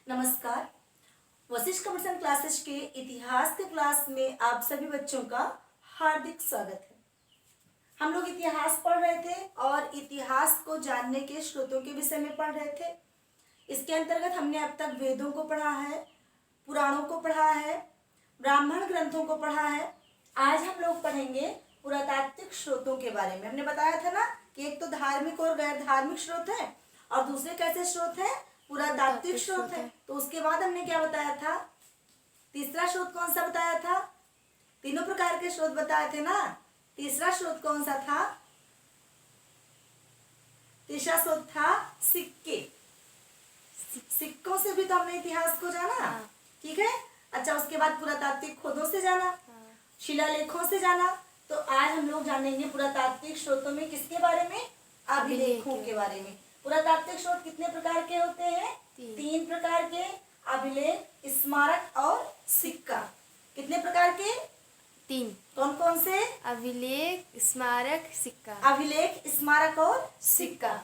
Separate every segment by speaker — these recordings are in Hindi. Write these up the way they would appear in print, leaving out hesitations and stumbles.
Speaker 1: नमस्कार। वशिष्ठ कम्युनिकेशन क्लासेस के इतिहास के क्लास में आप सभी बच्चों का हार्दिक स्वागत है। हम लोग इतिहास पढ़ रहे थे और इतिहास को जानने के स्रोतों के विषय में पढ़ रहे थे। इसके अंतर्गत हमने अब तक वेदों को पढ़ा है, पुराणों को पढ़ा है, ब्राह्मण ग्रंथों को पढ़ा है। आज हम लोग पढ़ेंगे पुरातात्विक स्रोतों के बारे में। हमने बताया था ना कि एक तो धार्मिक और गैर धार्मिक स्रोत है और दूसरे कैसे स्रोत है, पुरातात्विक स्रोत है। तो उसके बाद हमने क्या बताया था, तीसरा स्रोत कौन सा बताया था? तीनों प्रकार के स्रोत बताए थे ना। तीसरा स्रोत कौन सा था? तीसरा स्रोत था सिक्के। सिक्कों से भी तो हमने इतिहास को जाना, ठीक है। अच्छा, उसके बाद पुरातात्विक खोजों से जाना, शिलालेखों से जाना। तो आज हम लोग जानेंगे पुरातात्विक स्रोतों में किसके बारे में? अभिलेखों के बारे में। पुरातात्विक स्रोत कितने प्रकार के होते हैं? तीन प्रकार के, अभिलेख, स्मारक और सिक्का। कितने प्रकार के?
Speaker 2: तीन।
Speaker 1: कौन कौन से?
Speaker 2: अभिलेख, स्मारक, सिक्का।
Speaker 1: अभिलेख, स्मारक और सिक्का,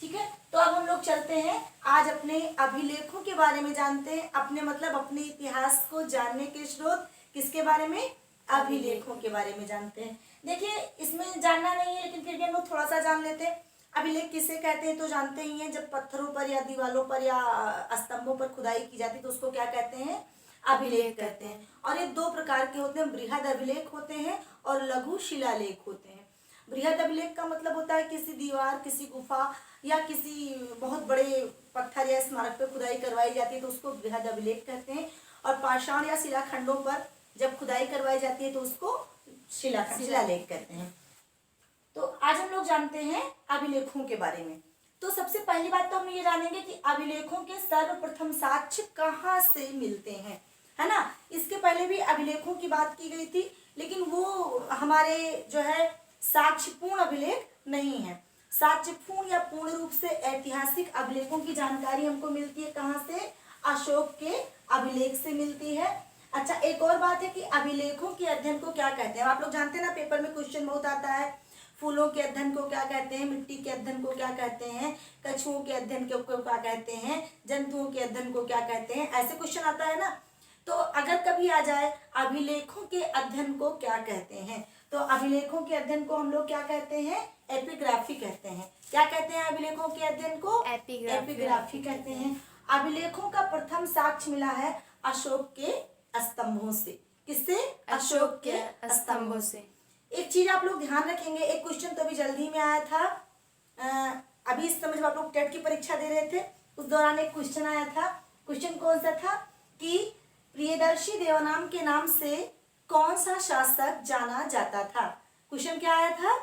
Speaker 1: ठीक है। तो अब हम लोग चलते हैं, आज अपने अभिलेखों के बारे में जानते हैं। अपने मतलब अपने इतिहास को जानने के स्रोत किसके बारे में? अभिलेखों के बारे में जानते हैं। देखिए, इसमें जानना नहीं है लेकिन फिर भी हम लोग थोड़ा सा जान लेते हैं। अभिलेख किसे कहते हैं तो जानते ही हैं। जब पत्थरों पर या दीवारों पर या स्तंभों पर खुदाई की जाती है तो उसको क्या कहते हैं? अभिलेख कहते हैं। और ये दो प्रकार के होते हैं, बृहद अभिलेख होते हैं और लघु शिलालेख होते हैं। बृहद अभिलेख का मतलब होता है किसी दीवार, किसी गुफा या किसी बहुत बड़े पत्थर या स्मारक पर खुदाई करवाई जाती है तो उसको बृहद अभिलेख कहते हैं। और पाषाण या शिलाखंडों पर जब खुदाई करवाई जाती है तो उसको शिलालेख कहते हैं। तो आज हम लोग जानते हैं अभिलेखों के बारे में। तो सबसे पहली बात तो हम ये जानेंगे कि अभिलेखों के सर्वप्रथम साक्ष्य कहाँ से मिलते हैं, है ना। इसके पहले भी अभिलेखों की बात की गई थी लेकिन वो हमारे जो है साक्ष्यपूर्ण अभिलेख नहीं है। साक्ष्यपूर्ण या पूर्ण रूप से ऐतिहासिक अभिलेखों की जानकारी हमको मिलती है कहाँ से? अशोक के अभिलेख से मिलती है। अच्छा, एक और बात है कि अभिलेखों के अध्ययन को क्या कहते हैं। आप लोग जानते हैं ना, पेपर में क्वेश्चन बहुत आता है, फूलों के अध्ययन को क्या कहते हैं, मिट्टी के अध्ययन को क्या कहते हैं, कछुओं के अध्ययन को क्या कहते हैं, जंतुओं के अध्ययन को क्या कहते हैं, ऐसे क्वेश्चन आता है ना। तो अगर कभी आ जाए अभिलेखों के अध्ययन को क्या कहते हैं, तो अभिलेखों के अध्ययन को हम लोग क्या कहते हैं? एपिग्राफी कहते हैं। क्या कहते हैं अभिलेखों के अध्ययन को? एपिग्राफी कहते हैं। अभिलेखों का प्रथम साक्ष्य मिला है अशोक के स्तंभों से। किससे? अशोक के स्तंभों से। एक चीज आप लोग ध्यान रखेंगे, एक क्वेश्चन तो अभी जल्दी में आया था, अभी इस समय जब आप लोग टेट की परीक्षा दे रहे थे उस दौरान एक क्वेश्चन आया था। क्वेश्चन कौन सा था कि प्रियदर्शी देवनाम के नाम से कौन सा शासक जाना जाता था? क्वेश्चन क्या आया था?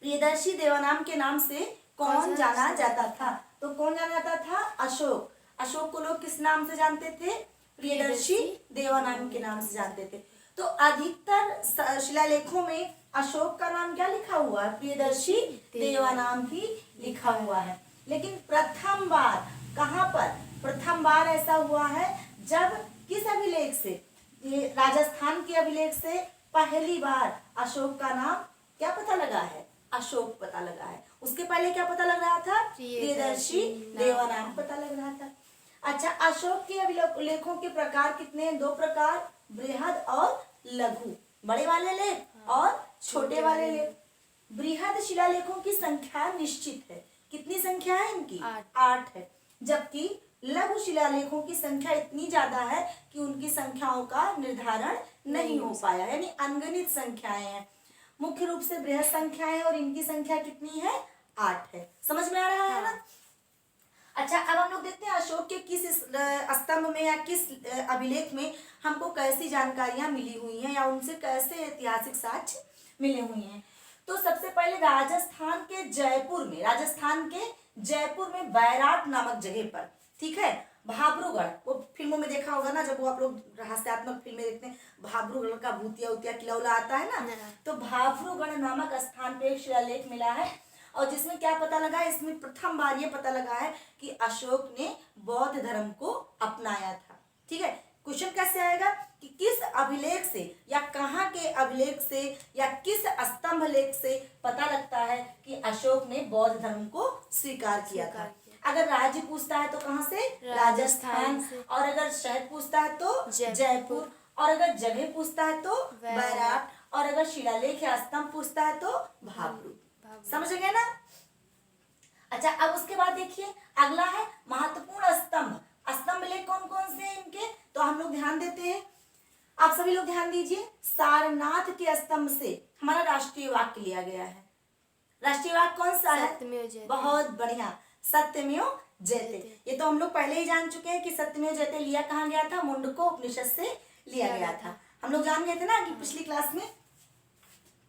Speaker 1: प्रियदर्शी देवनाम के नाम से कौन जाना जाता था? तो कौन जाना जाता था? अशोक। अशोक को लोग किस नाम से जानते थे? प्रियदर्शी देवनाम के नाम से जानते थे। तो अधिकतर शिलालेखों में अशोक का नाम क्या लिखा हुआ है? प्रियदर्शी देवनाम ही लिखा हुआ है। लेकिन प्रथम बार कहाँ पर? प्रथम बार ऐसा हुआ है जब किस अभिलेख से? ये राजस्थान के अभिलेख से पहली बार अशोक का नाम क्या पता लगा है? अशोक पता लगा है। उसके पहले क्या पता लग रहा था? प्रियदर्शी देवनाम पता लग रहा था। अच्छा, अशोक के अभिलेखों के प्रकार कितने हैं? दो प्रकार, बृहद और लघु। बड़े वाले लेख और छोटे वाले लेख। बृहद शिलालेखों की संख्या निश्चित है। कितनी संख्या है इनकी? 8 है। जबकि लघु शिलालेखों की संख्या इतनी ज्यादा है कि उनकी संख्याओं का निर्धारण नहीं हो पाया, यानी अनगिनत संख्याएं हैं। मुख्य रूप से बृहद संख्याएं और इनकी संख्या कितनी है? 8 है। समझ में आ रहा है ना। अच्छा, अब हम लोग देखते हैं अशोक के किस स्तंभ में या किस अभिलेख में हमको कैसी जानकारियां मिली हुई हैं या उनसे कैसे ऐतिहासिक साक्ष्य मिले हुए हैं। तो सबसे पहले राजस्थान के जयपुर में बैराट नामक जगह पर, ठीक है, भाब्रूगढ़, वो फिल्मों में देखा होगा ना, जब वो आप लोग रहस्यात्मक फिल्में देखते हैं, भाब्रूगढ़ का भूतिया किला उला आता है ना, तो भाब्रूगढ़ नामक स्थान पे एक शिलालेख मिला है और जिसमें क्या पता लगा है? इसमें प्रथम बार ये पता लगा है कि अशोक ने बौद्ध धर्म को अपनाया था। ठीक है, क्वेश्चन कैसे आएगा कि किस अभिलेख से या कहाँ के अभिलेख से या किस स्तंभ लेख से पता लगता है कि अशोक ने बौद्ध धर्म को स्वीकार किया था? अगर राज्य पूछता है तो कहाँ से, राजस्थान
Speaker 2: से।
Speaker 1: और अगर शहर पूछता है तो
Speaker 2: जयपुर।
Speaker 1: जयपुर और अगर जगह पूछता है तो
Speaker 2: बैराट।
Speaker 1: बैराट और अगर शिलालेख या स्तंभ पूछता है तो भाब्रू। समझ गए ना। अच्छा, अब उसके बाद देखिए अगला है महत्वपूर्ण स्तंभ। स्तंभ लेख कौन कौन से हैं इनके, तो हम लोग ध्यान देते हैं। आप सभी लोग ध्यान दीजिए, सारनाथ के स्तंभ से हमारा राष्ट्रीय वाक्य लिया गया है। राष्ट्रीय वाक्य कौन सा है,
Speaker 2: सत्यमेव जयते।
Speaker 1: बहुत बढ़िया, सत्यमेव जयते। ये तो हम लोग पहले ही जान चुके हैं कि सत्यमेव जयते लिया कहाँ गया था, मुंडको उपनिषद से लिया गया था। हम लोग जान गए थे ना कि पिछली क्लास में।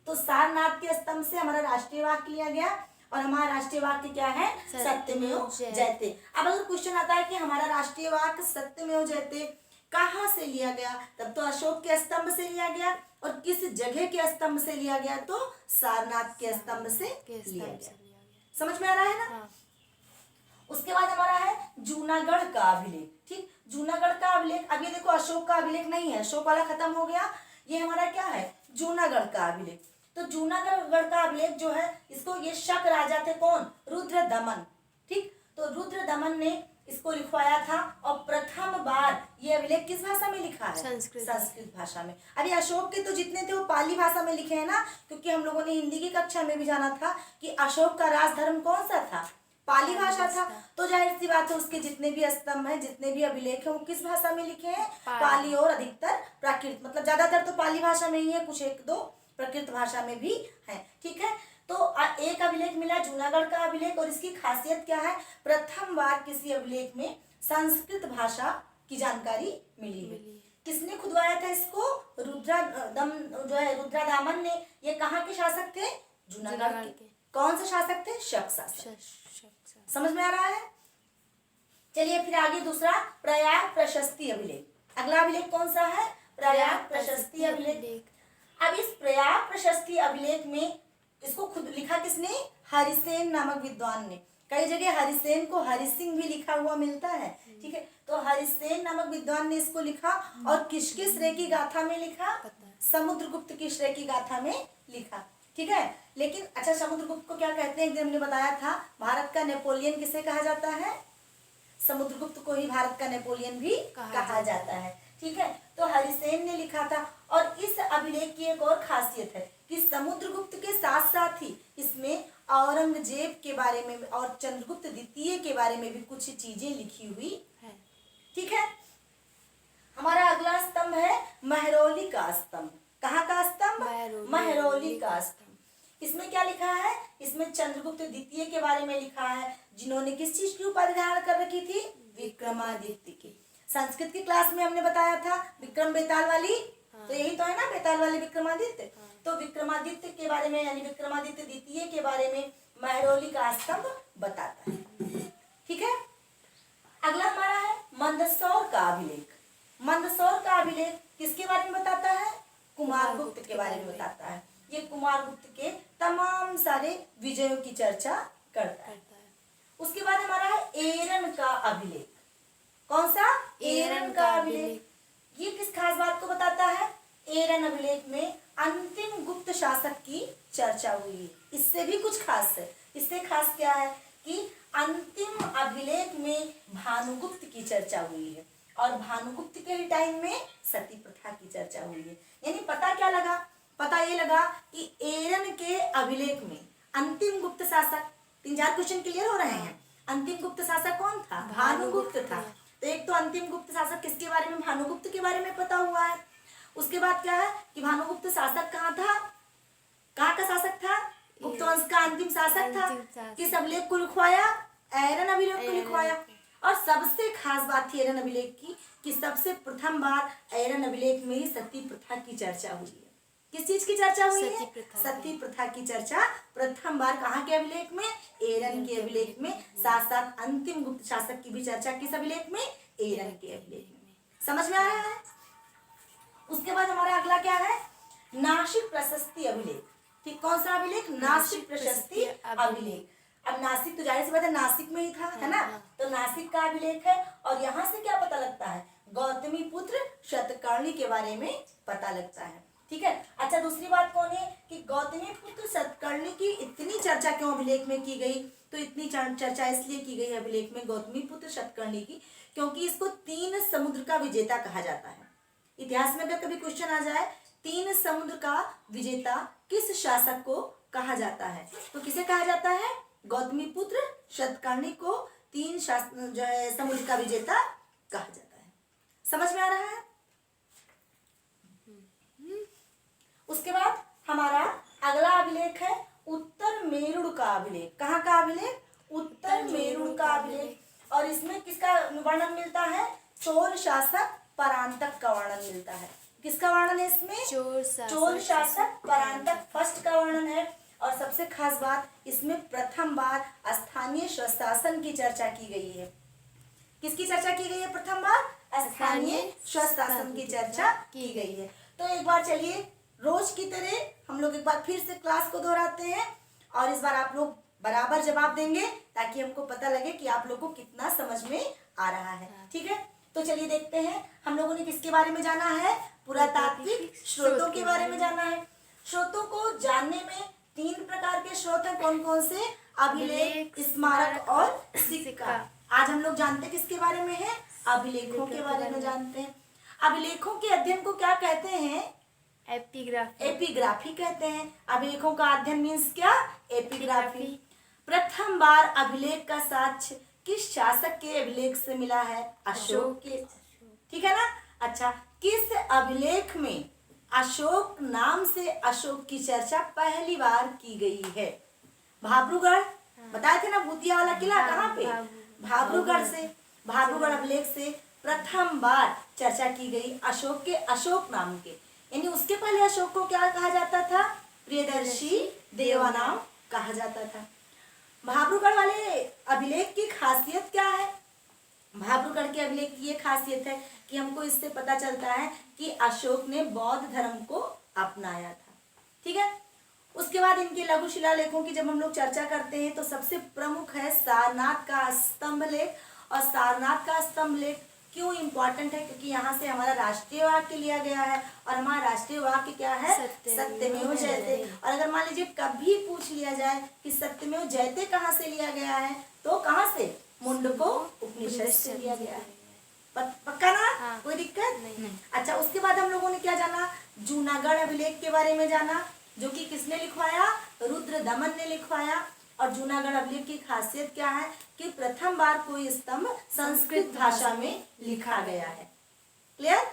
Speaker 1: तो सारनाथ के स्तंभ से हमारा राष्ट्रीय वाक्य लिया गया और हमारा राष्ट्रीय वाक्य क्या है, सत्यमेव जयते। अब अगर क्वेश्चन आता है कि हमारा राष्ट्रीय वाक्य सत्यमेव जयते कहाँ से लिया गया, तब तो अशोक के स्तंभ से लिया गया और किस जगह के स्तंभ से लिया गया, तो सारनाथ के स्तंभ से लिया गया। समझ में आ रहा है ना।
Speaker 2: हाँ।
Speaker 1: उसके बाद हमारा है जूनागढ़ का अभिलेख। ठीक, जूनागढ़ का अभिलेख। अब ये देखो अशोक का अभिलेख नहीं है, अशोक वाला खत्म हो गया, ये हमारा क्या है, जूनागढ़ का अभिलेख। तो जूनागढ़ का अभिलेख जो है, इसको ये शक राजा थे कौन, रुद्रदमन। ठीक, तो रुद्रदमन ने इसको लिखवाया था और प्रथम बार ये अभिलेख किस भाषा में लिखा है, संस्कृत भाषा में। अभी अशोक के तो जितने थे वो पाली भाषा में लिखे हैं ना, क्योंकि हम लोगों ने हिंदी की कक्षा में भी जाना था कि अशोक का राजधर्म कौन सा था, पाली भाषा था। तो जाहिर सी बात है उसके जितने भी स्तंभ हैं, जितने भी अभिलेख हैं, वो किस भाषा में लिखे हैं, पाली और अधिकतर प्राकृत, मतलब ज्यादातर तो पाली भाषा में ही है, कुछ एक दो प्राकृत भाषा में भी है। ठीक है, तो एक अभिलेख मिला जूनागढ़ का अभिलेख और इसकी खासियत क्या है, प्रथम बार किसी अभिलेख में संस्कृत भाषा की जानकारी मिली है। किसने खुदवाया था इसको, रुद्रदामन ने। ये कहाँ के शासक थे, जूनागढ़ के। कौन से शासक थे, शक शासक। समझ में आ रहा है। चलिए फिर आगे दूसरा प्रयाग प्रशस्ति अभिलेख। अगला अभिलेख कौन सा है, प्रयाग प्रशस्ति अभिलेख। अब इस प्रयाग प्रशस्ति अभिलेख में इसको खुद लिखा किसने, हरिसेन नामक विद्वान ने। कई जगह हरिसेन को हरिसिंह भी लिखा हुआ मिलता है। ठीक है, तो हरिसेन नामक विद्वान ने इसको लिखा और किसके श्रेय की गाथा में लिखा, समुद्रगुप्त की श्रेय की गाथा में लिखा। ठीक है, लेकिन अच्छा समुद्रगुप्त को क्या कहते हैं, एक दिन हमने बताया था, भारत का नेपोलियन किसे कहा जाता है, समुद्रगुप्त को ही भारत का नेपोलियन भी कहा जाता है। ठीक है, तो हरिसेन ने लिखा था और इस अभिलेख की एक और खासियत है कि समुद्रगुप्त के साथ साथ ही इसमें औरंगजेब के बारे में और चंद्रगुप्त द्वितीय के बारे में भी कुछ चीजें लिखी हुई है। ठीक है, हमारा अगला स्तंभ है महरौली का स्तंभ। कहाँ का स्तंभ, महरौली का स्तंभ। इसमें क्या लिखा है, इसमें चंद्रगुप्त द्वितीय के बारे में लिखा है, जिन्होंने किस चीज की उपाधि धारण कर रखी थी, विक्रमादित्य की। संस्कृत की क्लास में हमने बताया था विक्रम बेताल वाली, तो यही तो है ना, बेताल वाली विक्रमादित्य। तो विक्रमादित्य के बारे में यानी विक्रमादित्य द्वितीय के बारे में महरौली का स्तंभ बताता है। ठीक है, अगला हमारा है मंदसौर का अभिलेख। मंदसौर का अभिलेख किसके बारे में बताता है, कुमारगुप्त के बारे में बताता है। ये कुमारगुप्त के तमाम सारे विजयों की चर्चा करता है। उसके बाद हमारा है एरन का अभिलेख। कौन सा, एरन का अभिलेख। ये किस खास बात को बताता है, एरन अभिलेख में अंतिम गुप्त शासक की चर्चा हुई है। इससे भी कुछ खास है। इससे खास क्या है कि अंतिम अभिलेख में भानुगुप्त की चर्चा हुई है और भानुगुप्त के ही टाइम में सती प्रथा की चर्चा हुई है। यानी पता क्या लगा, पता ये लगा कि एरन के अभिलेख में अंतिम गुप्त शासक, 3-4 क्वेश्चन क्लियर हो रहे हैं। अंतिम गुप्त शासक कौन था, भानुगुप्त था। तो एक तो अंतिम गुप्त शासक किसके बारे में, भानुगुप्त के बारे में पता हुआ है। उसके बाद क्या है कि भानुगुप्त शासक कहाँ था, कहाँ का शासक था, गुप्त वंश का अंतिम शासक था। किस अभिलेख को लिखवाया, एरन अभिलेख को लिखवाया। और सबसे खास बात थी एरन अभिलेख की कि सबसे प्रथम बार एरन अभिलेख में ही सती प्रथा की चर्चा हुई है। किस चीज की चर्चा हुई है, सती प्रथा की चर्चा प्रथम बार कहाँ के अभिलेख में, एरन के अभिलेख में। साथ साथ अंतिम गुप्त शासक की भी चर्चा किस अभिलेख में, एरन के अभिलेख में। समझ में आ रहा है। उसके बाद हमारा अगला क्या है, नासिक प्रशस्ति अभिलेख। ठीक, कौन सा अभिलेख, नासिक प्रशस्ति अभिलेख। अब नासिक तो जाहिर सी बात है नासिक में ही था, है ना। तो नासिक का अभिलेख है और यहाँ से क्या पता लगता है, गौतमी पुत्र शतकर्णी के बारे में पता लगता है। ठीक है, अच्छा, दूसरी बात कौन है कि गौतमीपुत्र सतकर्णी की इतनी चर्चा क्यों अभिलेख में की गई? तो इतनी चर्चा इसलिए की गई अभिलेख में गौतमीपुत्र सतकर्णी की, क्योंकि इसको 3 समुद्र का विजेता कहा जाता है। इतिहास में अगर कभी क्वेश्चन आ जाए 3 समुद्र का विजेता किस शासक को कहा जाता है, तो किसे कहा जाता है? गौतमीपुत्र सतकर्णी को 3 जो है समुद्र का विजेता कहा जाता है। समझ में आ रहा है? उसके बाद हमारा अगला अभिलेख है उत्तर मेरुड़ का अभिलेख। कहाँ का अभिलेख? उत्तर मेरुड़ का अभिलेख। और इसमें किसका वर्णन मिलता है? चोल शासक परांतक का वर्णन मिलता है। किसका वर्णन है इसमें? चोल शासक परांतक फर्स्ट का वर्णन है। और सबसे खास बात, इसमें प्रथम बार स्थानीय स्वशासन की चर्चा की गई है। किसकी चर्चा की गई है? प्रथम बार स्थानीय स्वशासन की चर्चा की गई है। तो एक बार चलिए रोज की तरह हम लोग एक बार फिर से क्लास को दोहराते हैं और इस बार आप लोग बराबर जवाब देंगे ताकि हमको पता लगे कि आप लोग को कितना समझ में आ रहा है। ठीक है, तो चलिए देखते हैं हम लोगों ने किसके बारे में जाना है? पुरातात्विक स्रोतों के बारे में जाना है। स्रोतों को जानने में 3 प्रकार के स्रोत हैं। कौन कौन से? अभिलेख, स्मारक और सिक्का। आज हम लोग जानते किसके बारे में है? अभिलेखों के बारे में जानते हैं। अभिलेखों के अध्ययन को क्या कहते हैं? एपिग्राफी कहते हैं। अभिलेखों का अध्ययन मीन्स क्या? एपिग्राफी। प्रथम बार अभिलेख का साक्ष्य किस शासक के अभिलेख से मिला है? अशोक के। ठीक है ना? अच्छा, किस अभिलेख में अशोक नाम से अशोक की चर्चा पहली बार की गई है? भाब्रूगढ़, बताए थे ना भूतिया वाला किला कहाँ पे? भाब्रूगढ़ से। भाब्रूगढ़ अभिलेख से प्रथम बार चर्चा की गई अशोक के, अशोक नाम के। यानी उसके पहले अशोक को क्या कहा जाता था? प्रियदर्शी देवानाम कहा जाता था। भाब्रूगढ़ वाले अभिलेख की खासियत क्या है? भाब्रूगढ़ के अभिलेख की ये खासियत है कि हमको इससे पता चलता है कि अशोक ने बौद्ध धर्म को अपनाया था। ठीक है, उसके बाद इनके लघु शिलालेखों की जब हम लोग चर्चा करते हैं तो सबसे प्रमुख है सारनाथ का स्तंभ लेख। और सारनाथ का स्तंभ लेख क्यों इम्पोर्टेंट है? क्योंकि यहाँ से हमारा राष्ट्रीय वाक्य लिया गया है और हमारा राष्ट्रीय वाक्य क्या है? सत्यमेव जयते। और अगर मान लीजिए कभी पूछ लिया जाए कि सत्यमेव जयते कहाँ से लिया गया है, तो कहाँ से? मुंडको उपनिषद से लिया गया है। पक्का ना?
Speaker 2: हाँ।
Speaker 1: कोई दिक्कत नहीं। अच्छा, उसके बाद हम लोगों ने क्या जाना? जूनागढ़ अभिलेख के बारे में जाना, जो कि किसने लिखवाया? रुद्रदमन ने लिखवाया। और जूनागढ़ अभिलेख की खासियत क्या है कि प्रथम बार कोई स्तंभ संस्कृत भाषा में लिखा गया है। क्लियर?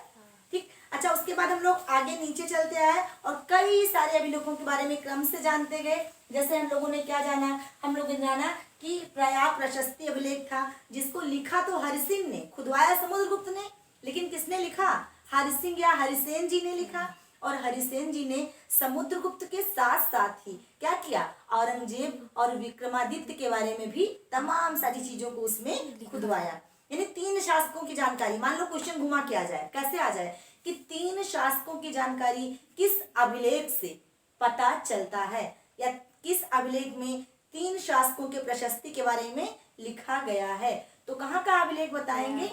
Speaker 1: ठीक। अच्छा, उसके बाद हम लोग आगे नीचे चलते आए और कई सारे अभिलेखों के बारे में क्रम से जानते गए। जैसे हम लोगों ने क्या जाना? हम लोगों ने जाना कि प्रयाग प्रशस्ति अभिलेख था, जिसको लिखा तो हरिसिंह ने, खुदवाया समुद्रगुप्त ने, लेकिन किसने लिखा? हरिसिंह या हरिसेन जी ने लिखा। और हरिसेन जी ने समुद्रगुप्त के साथ साथ ही क्या किया? औरंगजेब और विक्रमादित्य के बारे में भी तमाम सारी चीजों को उसमें खुदवाया। यानी 3 शासकों की जानकारी, मान लो क्वेश्चन घुमा के आ जाए, कैसे आ जाए कि 3 शासकों की जानकारी किस अभिलेख से पता चलता है, या किस अभिलेख में 3 शासकों के प्रशस्ति के बारे में लिखा गया है। तो कहाँ का अभिलेख बताएंगे?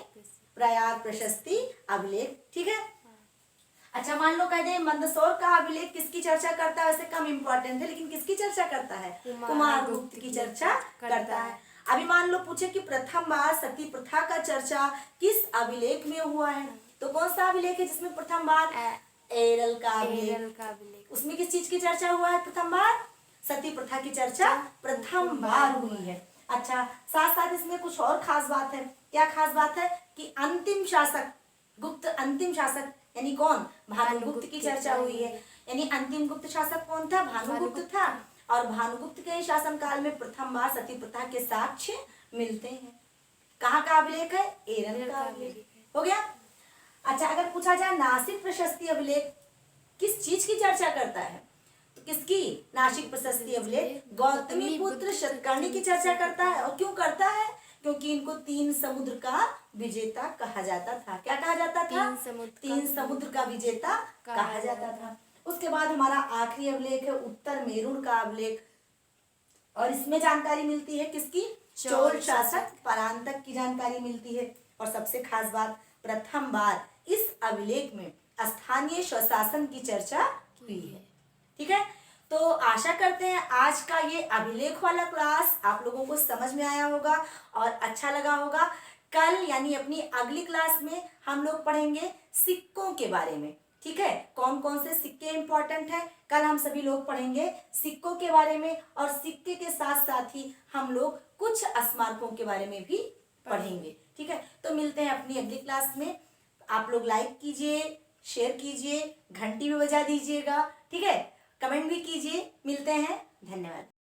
Speaker 1: प्रयाग प्रशस्ति अभिलेख। ठीक है। अच्छा, मान लो कह दे मंदसौर का अभिलेख किसकी चर्चा करता है? वैसे कम इंपॉर्टेंट है, लेकिन किसकी चर्चा करता है? कुमारगुप्त की चर्चा करता है। अभी मान लो पूछे कि प्रथम बार सती प्रथा का चर्चा किस अभिलेख में हुआ है, तो कौन सा अभिलेख है जिसमें प्रथम बार? एरल का अभिलेख। उसमें किस चीज की चर्चा हुआ है? प्रथम बार सती प्रथा की चर्चा प्रथम बार हुई है। अच्छा, साथ साथ इसमें कुछ और खास बात है। क्या खास बात है? कि अंतिम शासक, गुप्त अंतिम शासक यानी कौन? भानुगुप्त की चर्चा हुई है। यानी अंतिम गुप्त शासक कौन था? भानुगुप्त था। और भानुगुप्त के शासनकाल में प्रथम बार सती प्रथा के साक्ष्य मिलते हैं। कहाँ का अभिलेख है? एरल का अभिलेख। हो गया। अच्छा, अगर पूछा जाए नासिक प्रशस्ति अभिलेख किस चीज की चर्चा करता है, तो किसकी? नासिक प्रशस्ति अभिलेख गौतमीपुत्र सतकर्णी की चर्चा करता है। और क्यों करता है? क्योंकि इनको 3 समुद्र का विजेता कहा जाता था। क्या कहा जाता था? 3 समुद्र का विजेता कहा जाता था। उसके बाद हमारा आखिरी अभिलेख है उत्तर मेरुड़ का अभिलेख। और इसमें जानकारी मिलती है किसकी? चोल शासक परांतक की जानकारी मिलती है। और सबसे खास बात, प्रथम बार इस अभिलेख में स्थानीय स्वशासन की चर्चा हुई है। ठीक है, तो आशा करते हैं आज का ये अभिलेख वाला क्लास आप लोगों को समझ में आया होगा और अच्छा लगा होगा। कल यानी अपनी अगली क्लास में हम लोग पढ़ेंगे सिक्कों के बारे में। ठीक है, कौन कौन से सिक्के इंपॉर्टेंट हैं, कल हम सभी लोग पढ़ेंगे सिक्कों के बारे में, और सिक्के के साथ साथ ही हम लोग कुछ स्मारकों के बारे में भी पढ़ेंगे। ठीक है, तो मिलते हैं अपनी अगली क्लास में। आप लोग लाइक कीजिए, शेयर कीजिए, घंटी भी बजा दीजिएगा। ठीक है, कमेंट भी कीजिए। मिलते हैं, धन्यवाद।